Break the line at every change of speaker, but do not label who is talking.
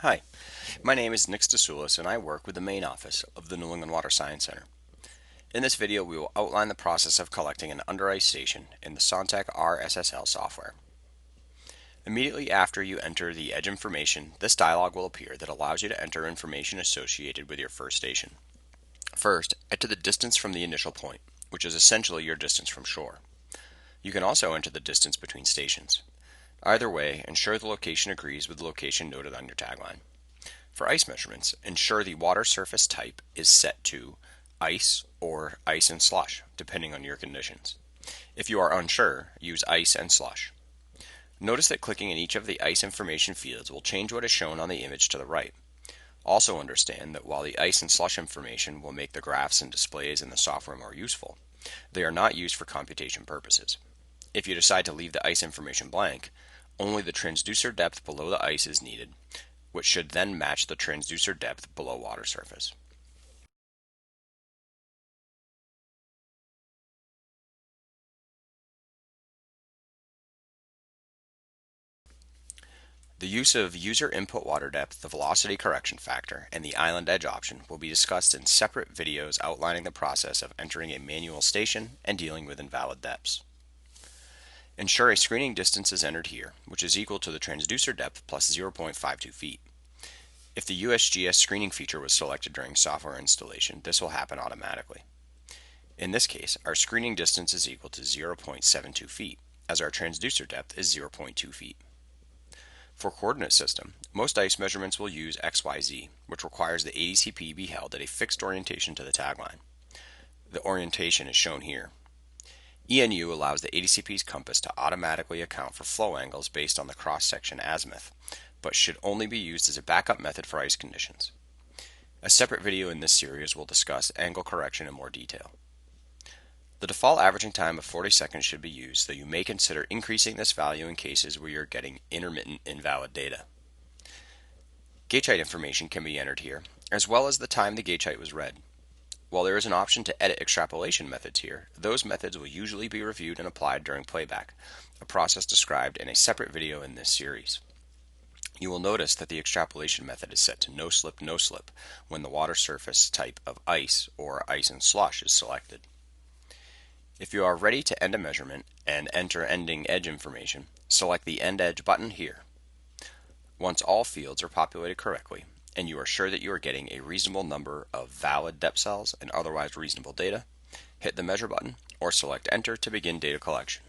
Hi, my name is Nick Stasulis and I work with the main office of the New England Water Science Center. In this video, we will outline the process of collecting an under ice station in the SonTek RSSL software. Immediately after you enter the edge information, this dialog will appear that allows you to enter information associated with your first station. First, enter the distance from the initial point, which is essentially your distance from shore. You can also enter the distance between stations. Either way, ensure the location agrees with the location noted on your tagline. For ice measurements, ensure the water surface type is set to ice or ice and slush, depending on your conditions. If you are unsure, use ice and slush. Notice that clicking in each of the ice information fields will change what is shown on the image to the right. Also understand that while the ice and slush information will make the graphs and displays in the software more useful, they are not used for computation purposes. If you decide to leave the ice information blank, only the transducer depth below the ice is needed, which should then match the transducer depth below water surface. The use of user input water depth, the velocity correction factor, and the island edge option will be discussed in separate videos outlining the process of entering a manual station and dealing with invalid depths. Ensure a screening distance is entered here, which is equal to the transducer depth plus 0.52 feet. If the USGS screening feature was selected during software installation, this will happen automatically. In this case, our screening distance is equal to 0.72 feet, as our transducer depth is 0.2 feet. For coordinate system, most ice measurements will use XYZ, which requires the ADCP be held at a fixed orientation to the tagline. The orientation is shown here. ENU allows the ADCP's compass to automatically account for flow angles based on the cross-section azimuth, but should only be used as a backup method for ice conditions. A separate video in this series will discuss angle correction in more detail. The default averaging time of 40 seconds should be used, though you may consider increasing this value in cases where you're getting intermittent invalid data. Gauge height information can be entered here, as well as the time the gauge height was read. While there is an option to edit extrapolation methods here, those methods will usually be reviewed and applied during playback, a process described in a separate video in this series. You will notice that the extrapolation method is set to no slip when the water surface type of ice or ice and slush is selected. If you are ready to end a measurement and enter ending edge information, select the End Edge button here. Once all fields are populated correctly, and you are sure that you are getting a reasonable number of valid depth cells and otherwise reasonable data, hit the Measure button or select Enter to begin data collection.